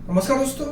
नमस्कार दोस्तों,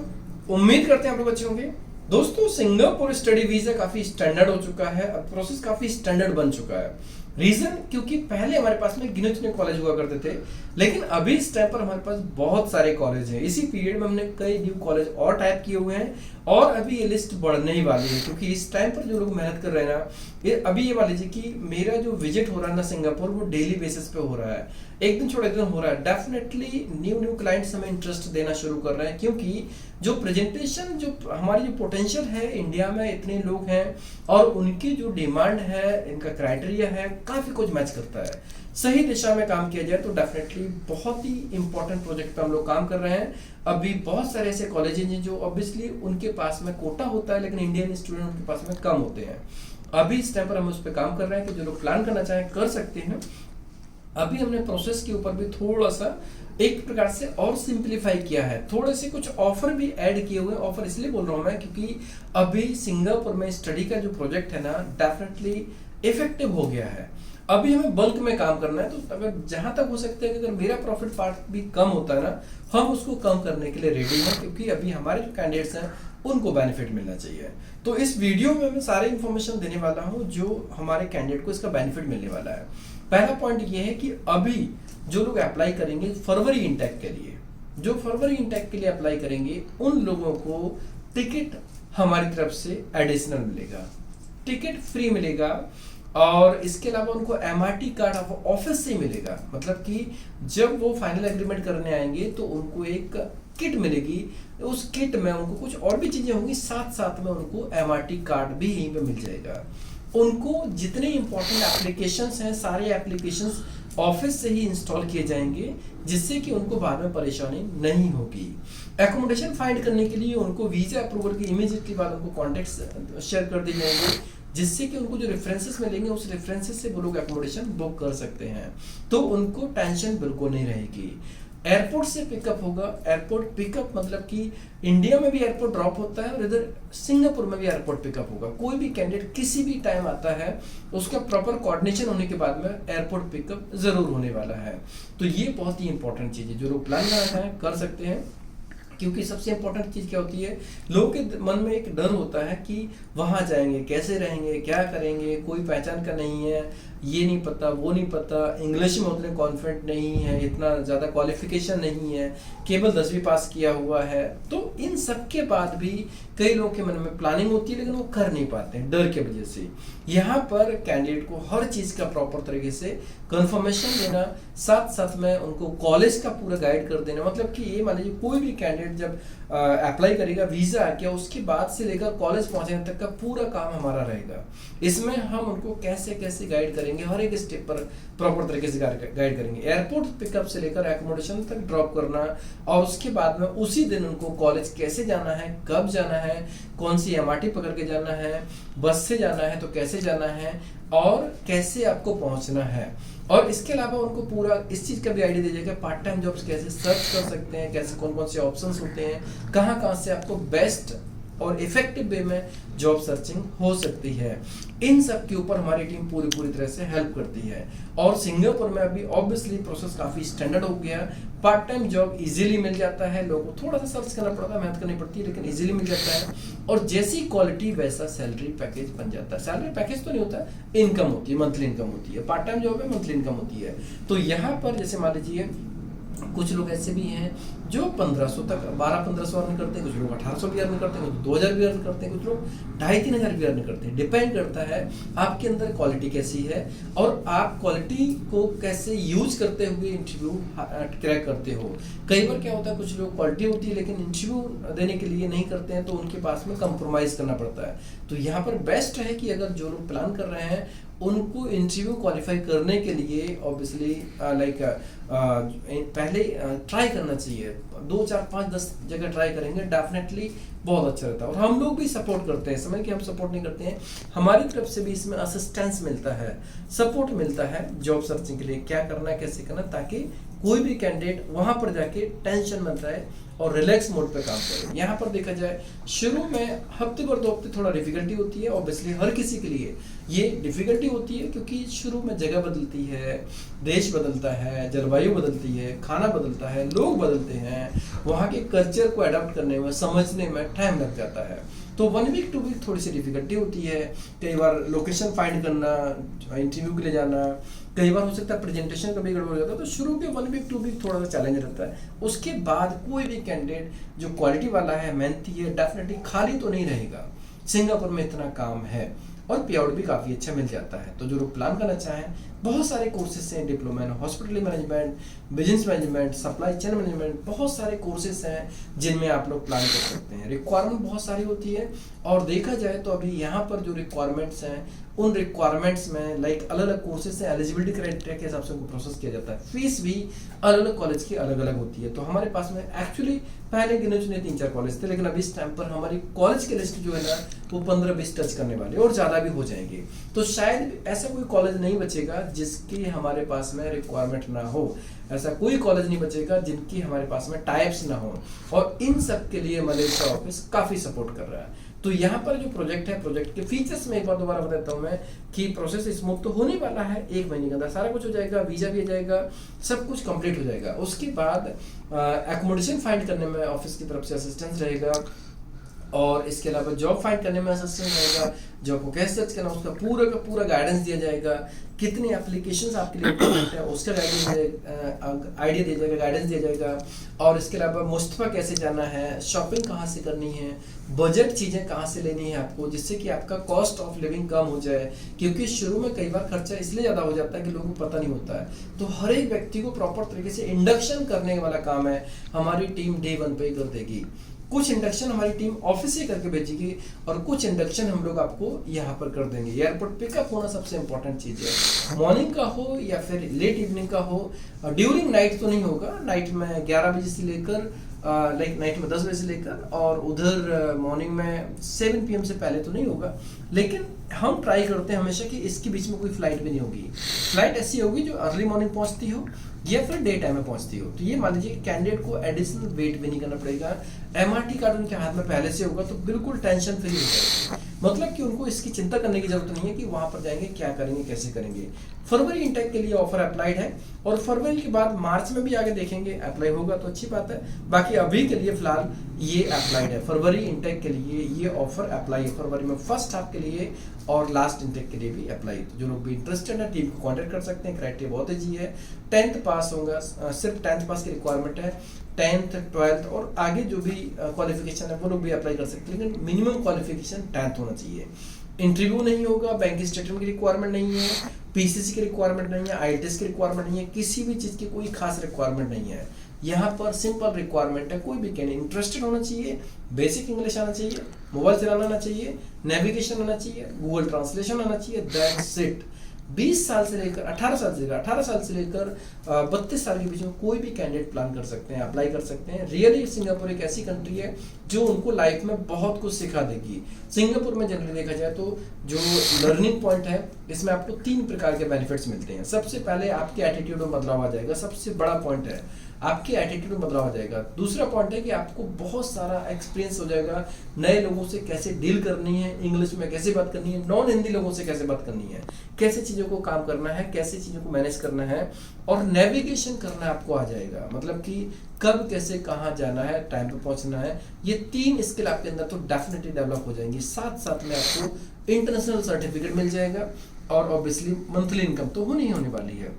उम्मीद करते हैं आप लोग अच्छे होंगे। दोस्तों, सिंगापुर स्टडी वीजा काफी स्टैंडर्ड हो चुका है, अब प्रोसेस काफी स्टैंडर्ड बन चुका है। रीजन क्योंकि पहले हमारे पास में गिने चुने कॉलेज हुआ करते थे, लेकिन अभी इस टाइम पर हमारे पास बहुत सारे कॉलेज हैं। इसी पीरियड में हमने कई न्यू कॉलेज और टाइप किए हुए हैं और अभी ये लिस्ट बढ़ने ही वाली है, क्योंकि इस टाइम पर जो लोग मेहनत कर रहे हैं ना, अभी ये मान लीजिए कि मेरा जो विजिट हो रहा है ना सिंगापुर, वो डेली बेसिस पे हो रहा है, एक दिन छोड़ एक दिन हो रहा है। डेफिनेटली न्यू क्लाइंट्स हमें इंटरेस्ट देना शुरू कर रहे हैं, क्योंकि जो प्रेजेंटेशन, जो हमारी जो पोटेंशियल है, इंडिया में इतने लोग हैं और उनकी जो डिमांड है, इनका क्राइटेरिया है, काफी कुछ मैच करता है। सही दिशा में काम किया जाए तो डेफिनेटली बहुत ही इंपॉर्टेंट प्रोजेक्ट पे हम लोग काम कर रहे हैं। अभी बहुत सारे ऐसे कॉलेजेस हैं जो ऑब्वियसली उनके पास में कोटा होता है, लेकिन इंडियन स्टूडेंट उनके पास में कम होते हैं। अभी इस टाइम पर हम उस पर काम कर रहे हैं कि जो लोग प्लान करना चाहें कर सकते हैं। अभी हमने प्रोसेस के ऊपर भी थोड़ा सा एक प्रकार से और सिंप्लीफाई किया है, थोड़े से कुछ ऑफर भी ऐड किए हुए हैं। ऑफर इसलिए बोल रहा हूं मैं क्योंकि अभी सिंगापुर में स्टडी का जो प्रोजेक्ट है ना, डेफिनेटली इफेक्टिव हो गया है। अभी हमें बल्क में काम करना है, तो अगर जहां तक हो सकता है कि अगर मेरा प्रॉफिट पार्ट भी कम होता है ना, हम उसको कम करने के लिए रेडी हैं, क्योंकि अभी हमारे जो कैंडिडेट्स हैं उनको बेनिफिट मिलना चाहिए। तो इस वीडियो में मैं सारे इन्फॉर्मेशन देने वाला हूं जो हमारे कैंडिडेट को इसका बेनिफिट मिलने वाला है। पहला पॉइंट ये है कि अभी जो लोग अप्लाई करेंगे फरवरी इंटेक के लिए, जो फरवरी इंटेक के लिए अप्लाई करेंगे, उन लोगों को टिकट हमारी तरफ से एडिशनल मिलेगा, टिकट फ्री मिलेगा। और इसके अलावा उनको एमआरटी कार्ड ऑफिस से मिलेगा, मतलब कि जब वो फाइनल एग्रीमेंट करने आएंगे तो उनको एक किट मिलेगी। उस किट में उनको कुछ और भी चीजें होंगी, साथ साथ में उनको एमआरटी कार्ड भी यहीं पे मिल जाएगा। उनको जितने इंपॉर्टेंट एप्लीकेशंस हैं, सारे एप्लीकेशंस ऑफिस से ही इंस्टॉल किए जाएंगे, जिससे कि उनको बाद में परेशानी नहीं होगी। एकोमोडेशन फाइंड करने के लिए उनको वीजा अप्रूवल की इमीडिएटली बाद उनको कॉन्टेक्ट्स शेयर कर दिए जाएंगे, जिससे कि उनको जो रेफरेंसेस मिलेंगे उस रेफरेंसेस से वो लोग एकोमोडेशन बुक कर सकते हैं। तो उनको टेंशन बिल्कुल नहीं रहेगी। एयरपोर्ट से पिकअप होगा। एयरपोर्ट पिकअप मतलब कि इंडिया में भी एयरपोर्ट ड्रॉप होता है और इधर सिंगापुर में भी एयरपोर्ट पिकअप होगा। कोई भी कैंडिडेट किसी भी टाइम आता है, उसका प्रॉपर कोऑर्डिनेशन होने के बाद में एयरपोर्ट पिकअप जरूर होने वाला है। तो ये बहुत ही इंपॉर्टेंट चीज है, जो लोग प्लान करना चाहें कर सकते हैं। क्योंकि सबसे इंपॉर्टेंट चीज क्या होती है, लोगों के मन में एक डर होता है कि वहां जाएंगे कैसे रहेंगे, क्या करेंगे, कोई पहचान का नहीं है, ये नहीं पता वो नहीं पता, इंग्लिश में उतने कॉन्फिडेंट नहीं है, इतना ज़्यादा क्वालिफिकेशन नहीं है, केवल 10वीं पास किया हुआ है। तो इन सब के बाद भी कई लोगों के मन में प्लानिंग होती है, लेकिन वो कर नहीं पाते हैं डर के वजह से। यहाँ पर कैंडिडेट को हर चीज़ का प्रॉपर तरीके से कंफर्मेशन देना, साथ साथ में उनको कॉलेज का पूरा गाइड कर देना। मतलब कि ये मान लीजिए कोई भी कैंडिडेट जब अप्लाई करेगा, वीज़ा आ गया, उसके बाद से लेकर कॉलेज पहुंचने तक का पूरा काम हमारा रहेगा। इसमें हम उनको कैसे कैसे गाइड करेंगे, हर एक स्टेप पर प्रॉपर तरीके से गाइड करेंगे। एयरपोर्ट पिकअप से लेकर एकोमोडेशन तक ड्रॉप करना, और उसके बाद में उसी दिन उनको कॉलेज कैसे जाना है, कब जाना है, कौन सी एमआरटी पकड़ के जाना है, बस से जाना है तो कैसे जाना है, और कैसे आपको पहुंचना है। और इसके अलावा उनको पूरा इस चीज का भी आइडिया दे जाएगा, पार्ट टाइम जॉब्स कैसे सर्च कर सकते हैं, कैसे कौन कौन से ऑप्शंस होते हैं, कहाँ से आपको बेस्ट और इफेक्टिव वे में जॉब सर्चिंग हो सकती है। इन सब के ऊपर हमारी टीम पूरी तरह से हेल्प करती है। और सिंगापुर में अभी ऑब्वियसली प्रोसेस काफी स्टैंडर्ड हो गया। पार्ट टाइम जॉब इजीली मिल जाता है, लोगों को थोड़ा सा सर्च करना पड़ता है, मेहनत करनी पड़ती है, लेकिन इजीली मिल जाता है। और जैसी क्वालिटी वैसा सैलरी पैकेज बन जाता है। सैलरी पैकेज तो नहीं होता, इनकम होती है, मंथली इनकम होती है। पार्ट टाइम जॉब है, मंथली इनकम होती है। तो यहाँ पर जैसे मान लीजिए कुछ लोग ऐसे भी हैं जो 1500 तक 1200-1500 अर्न करते हैं, कुछ लोग 1800 भी अर्न करते हैं, कुछ 2000 भी अर्न करते हैं, कुछ लोग 2500-3000 भी अर्न करते हैं। डिपेंड करता है आपके अंदर क्वालिटी कैसी है और आप क्वालिटी को कैसे यूज करते हुए इंटरव्यू क्रैक करते हो। कई बार क्या होता है, कुछ लोग क्वालिटी होती है लेकिन इंटरव्यू देने के लिए नहीं करते हैं, तो उनके पास में कंप्रोमाइज करना पड़ता है। तो यहाँ पर बेस्ट है कि अगर जो लोग प्लान कर रहे हैं उनको इंटरव्यू क्वालिफाई करने के लिए ऑब्वियसली पहले ट्राई करना चाहिए। 2, 4, 5, 10 जगह ट्राई करेंगे, डेफिनेटली बहुत अच्छा रहता है। और हम लोग भी सपोर्ट करते हैं, समय कि हम सपोर्ट नहीं करते हैं, हमारी तरफ से भी इसमें असिस्टेंस मिलता है, सपोर्ट मिलता है जॉब सर्चिंग के लिए, क्या करना है कैसे करना, ताकि कोई भी कैंडिडेट वहां पर जाके टेंशन मत रहे और रिलैक्स मोड पे काम करे। यहाँ पर देखा जाए शुरू में हफ्ते भर 2 हफ्ते थोड़ा डिफिकल्टी होती है, ऑब्वियसली हर किसी के लिए ये डिफिकल्टी होती है, क्योंकि शुरू में जगह बदलती है, देश बदलता है, जलवायु बदलती है, खाना बदलता है, लोग बदलते हैं, वहाँ के कल्चर को अडॉप्ट करने में, समझने में टाइम लग जाता है। तो 1 वीक 2 वीक थोड़ी सी डिफिकल्टी होती है। कई बार लोकेशन फाइंड करना, इंटरव्यू के लिए जाना, कई बार हो सकता है प्रेजेंटेशन कभी गड़बड़ हो जाता है, तो शुरू के 1 वीक 2 वीक थोड़ा सा चैलेंज रहता है। उसके बाद कोई भी कैंडिडेट जो क्वालिटी वाला है, मेहनती है, डेफिनेटली खाली तो नहीं रहेगा। सिंगापुर में इतना काम है और पे आउट भी काफ़ी अच्छा मिल जाता है। तो जो लोग प्लान करना चाहें, बहुत सारे कोर्सेज हैं, diploma in hospital management, business management, supply chain management, बहुत सारे कोर्सेज हैं जिनमें आप लोग प्लान कर सकते हैं। रिक्वायरमेंट बहुत सारी होती है और देखा जाए तो अभी यहाँ पर जो रिक्वायरमेंट्स हैं, उन रिक्वायरमेंट्स में लाइक अलग अलग कोर्सेज से एलिजिबिलिटी क्राइटेरिया के हिसाब से उनको प्रोसेस किया जाता है। फीस भी अलग अलग कॉलेज की अलग अलग होती है। तो हमारे पास में एक्चुअली पहले गिने चुने 3-4 कॉलेज थे, लेकिन अभी इस टाइम पर हमारी कॉलेज की लिस्ट जो है ना वो 15-20 टच करने वाले और ज़्यादा भी हो जाएंगे। तो शायद ऐसा कोई कॉलेज नहीं बचेगा जिसकी हमारे पास में रिक्वायरमेंट ना हो, ऐसा कोई कॉलेज नहीं बचेगा जिनकी हमारे पास में टाइप्स ना हो, और इन सब के लिए मलेशिया ऑफिस काफ़ी सपोर्ट कर रहा है। तो यहाँ पर जो प्रोजेक्ट है, प्रोजेक्ट के फीचर्स में एक बार दोबारा बताता हूँ मैं कि प्रोसेस स्मूथ तो होने वाला है, 1 महीने के अंदर सारा कुछ हो जाएगा, वीजा भी आ जाएगा, सब कुछ कंप्लीट हो जाएगा। उसके बाद एकोमोडेशन फाइंड करने में ऑफिस की तरफ से असिस्टेंस रहेगा, और इसके अलावा जॉब फाइंड करने में असिस्टेंस रहेगा, जॉब को कैसे सर्च करना उसका पूरा का पूरा गाइडेंस दिया जाएगा, कितने एप्लीकेशंस आपके लिए इम्पोर्टेंट है उसका आइडिया दिया जाएगा, गाइडेंस दिया जाएगा। और इसके अलावा मुस्तफा कैसे जाना है, शॉपिंग कहाँ से करनी है, बजट चीज़ें कहाँ से लेनी है आपको, जिससे कि आपका कॉस्ट ऑफ लिविंग कम हो जाए, क्योंकि शुरू में कई बार खर्चा इसलिए ज़्यादा हो जाता है कि लोगों को पता नहीं होता है। तो हर एक व्यक्ति को प्रॉपर तरीके से इंडक्शन करने वाला काम है हमारी टीम डे 1 पे ही कर देगी। कुछ इंडक्शन हमारी टीम ऑफिस से करके भेजेगी और कुछ इंडक्शन हम लोग आपको यहाँ पर कर देंगे। एयरपोर्ट पिकअप होना सबसे इंपॉर्टेंट चीज़ है, मॉर्निंग का हो या फिर लेट इवनिंग का हो। ड्यूरिंग नाइट तो नहीं होगा, नाइट में 11 बजे से लेकर लाइक नाइट में 10 बजे से लेकर, और उधर मॉर्निंग में 7 PM से पहले तो नहीं होगा, लेकिन हम ट्राई करते हैं हमेशा कि इसके बीच में कोई फ्लाइट भी नहीं होगी। फ्लाइट ऐसी होगी जो अर्ली मॉर्निंग पहुंचती हो या फिर डे टाइम में पहुंचती हो। तो ये मान लीजिए कैंडिडेट को एडिशनल वेट भी नहीं करना पड़ेगा, MRT कार्ड उनके हाथ में पहले से होगा, तो बिल्कुल टेंशन फ्री हो जाएगी। मतलब कि उनको इसकी चिंता करने की जरूरत नहीं है कि वहां पर जाएंगे क्या करेंगे कैसे करेंगे। फरवरी इंटेक के लिए ऑफर अप्लाइड है और फरवरी के बाद मार्च में भी आगे देखेंगे, अप्लाई होगा तो अच्छी बात है। बाकी अभी के लिए फिलहाल ये अप्लाइड है, फरवरी इंटेक के लिए ये ऑफर अप्लाई है, फरवरी में फर्स्ट हाफ के लिए और लास्ट इंटेक के लिए भी अप्लाई। तो जो लोग भी इंटरेस्टेड है टीम को कॉन्टेक्ट कर सकते हैं। क्राइटेरिया बहुत ईजी है, 10th पास होगा, सिर्फ 10th पास की रिक्वायरमेंट है। 10th 12th और आगे जो भी क्वालिफिकेशन है वो लोग भी अप्लाई कर सकते हैं, लेकिन मिनिमम क्वालिफिकेशन 10th होना चाहिए। इंटरव्यू नहीं होगा, बैंक स्टेटमेंट की रिक्वायरमेंट नहीं है, PCC की रिक्वायरमेंट नहीं है, IELTS की रिक्वायरमेंट नहीं है, किसी भी चीज़ की कोई खास रिक्वायरमेंट नहीं है। यहाँ पर सिंपल रिक्वायरमेंट है, कोई भी कैंडिडेट इंटरेस्टेड होना चाहिए, बेसिक इंग्लिश आना चाहिए, मोबाइल चलाना आना चाहिए, नेविगेशन आना चाहिए, गूगल ट्रांसलेशन आना चाहिए, दैट्स इट। 20 साल से लेकर 18 साल से लेकर 32 साल के बीच में कोई भी कैंडिडेट प्लान कर सकते हैं, अप्लाई कर सकते हैं। रियली सिंगापुर एक ऐसी कंट्री है जो उनको लाइफ में बहुत कुछ सिखा देगी। सिंगापुर में जनरली देखा जाए तो जो लर्निंग पॉइंट है, इसमें आपको 3 प्रकार के बेनिफिट्स मिलते हैं। सबसे पहले आपके एटीट्यूड में बदलाव आ जाएगा, सबसे बड़ा पॉइंट है आपके एटीट्यूड में बदलाव आ जाएगा। दूसरा पॉइंट है कि आपको बहुत सारा एक्सपीरियंस हो जाएगा, नए लोगों से कैसे डील करनी है, इंग्लिश में कैसे बात करनी है, नॉन हिंदी लोगों से कैसे बात करनी है, कैसे चीज़ों को काम करना है, कैसे चीज़ों को मैनेज करना है, और नेविगेशन करना आपको आ जाएगा। मतलब कि कब कैसे कहाँ जाना है, टाइम पे पहुँचना है, ये 3 स्किल आपके अंदर तो डेफिनेटली डेवलप हो जाएंगी। साथ साथ में आपको इंटरनेशनल सर्टिफिकेट मिल जाएगा और ऑब्वियसली मंथली इनकम तो होनी ही होने वाली है।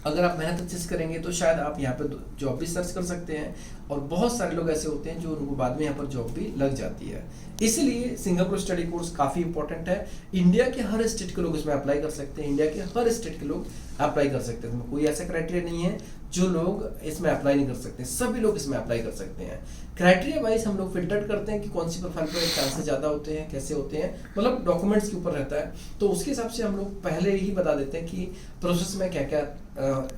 अगर आप मेहनत अच्छे से करेंगे तो शायद आप यहाँ पे जॉब भी सर्च कर सकते हैं, और बहुत सारे लोग ऐसे होते हैं जो उनको बाद में यहाँ पर जॉब भी लग जाती है। इसलिए सिंगापुर स्टडी कोर्स काफ़ी इंपॉर्टेंट है। इंडिया के हर स्टेट के लोग इसमें अप्लाई कर सकते हैं, इंडिया के हर स्टेट के लोग अप्लाई कर सकते हैं। कोई ऐसा क्राइटेरिया नहीं है जो लोग इसमें अप्लाई नहीं कर सकते, सभी लोग इसमें अप्लाई कर सकते हैं। क्राइटेरिया वाइज हम लोग फिल्टर करते हैं कि कौन सी प्रोफाइल पर चांसेस ज़्यादा होते हैं, कैसे होते हैं, मतलब डॉक्यूमेंट्स के ऊपर रहता है। तो उसके हिसाब से हम लोग पहले ही बता देते हैं कि प्रोसेस में क्या क्या,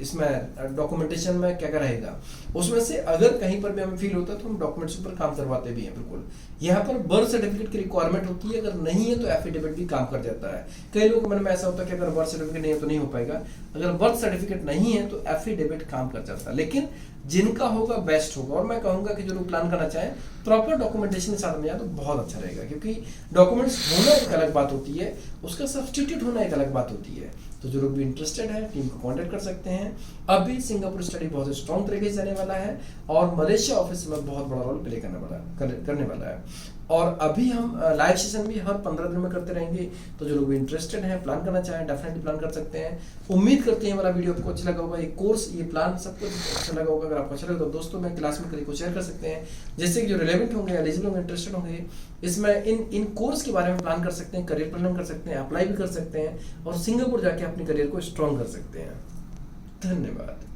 इसमें डॉक्यूमेंटेशन में क्या क्या रहेगा। उसमें से अगर कहीं पर भी हमें फील होता है तो हम डॉक्यूमेंट्स के ऊपर काम करवाते भी हैं। बिल्कुल यहाँ पर बर्थ सर्टिफिकेट की रिक्वायरमेंट होती है, अगर नहीं है तो एफिडेविट भी काम कर जाता है। कई लोगों के मन में ऐसा होता है कि अगर बर्थ सर्टिफिकेट नहीं है तो नहीं हो पाएगा। अगर बर्थ सर्टिफिकेट नहीं है तो एफिडेविट काम काम कर जाता है। लेकिन जिनका होगा बेस्ट होगा, और मैं कहूंगा कि जो लोग प्लान करना चाहें प्रॉपर डॉक्यूमेंटेशन के साथ में जाए तो बहुत अच्छा रहेगा, क्योंकि डॉक्यूमेंट्स होना एक अलग बात होती है, उसका सब्स्टिट्यूट होना एक अलग बात होती है। तो जो लोग भी इंटरेस्टेड है टीम को कांटेक्ट कर सकते हैं। अभी सिंगापुर स्टडी बहुत स्ट्रॉन्ग तरीके से जाने वाला है और मलेशिया ऑफिस में बहुत बड़ा रोल प्ले करने वाला है। और अभी हम लाइव सेशन भी हर 15 दिन में करते रहेंगे। तो जो लोग भी इंटरेस्टेड हैं, प्लान करना चाहें, डेफिनेटली प्लान कर सकते हैं। उम्मीद करते हैं हमारा वीडियो आपको अच्छा लगा होगा, ये कोर्स, ये प्लान सब कुछ अच्छा लगा होगा। अगर आपको अच्छा लगा तो दोस्तों में क्लास में करीब को शेयर कर सकते हैं, जिससे कि जो रिलेवेंट होंगे, एलिजिबल होंगे, इंटरेस्टेड होंगे इसमें इन कोर्स के बारे में प्लान कर सकते हैं, करियर प्लान कर सकते हैं, अप्लाई भी कर सकते हैं और सिंगापुर जाके अपने करियर को स्ट्रॉन्ग कर सकते हैं। धन्यवाद।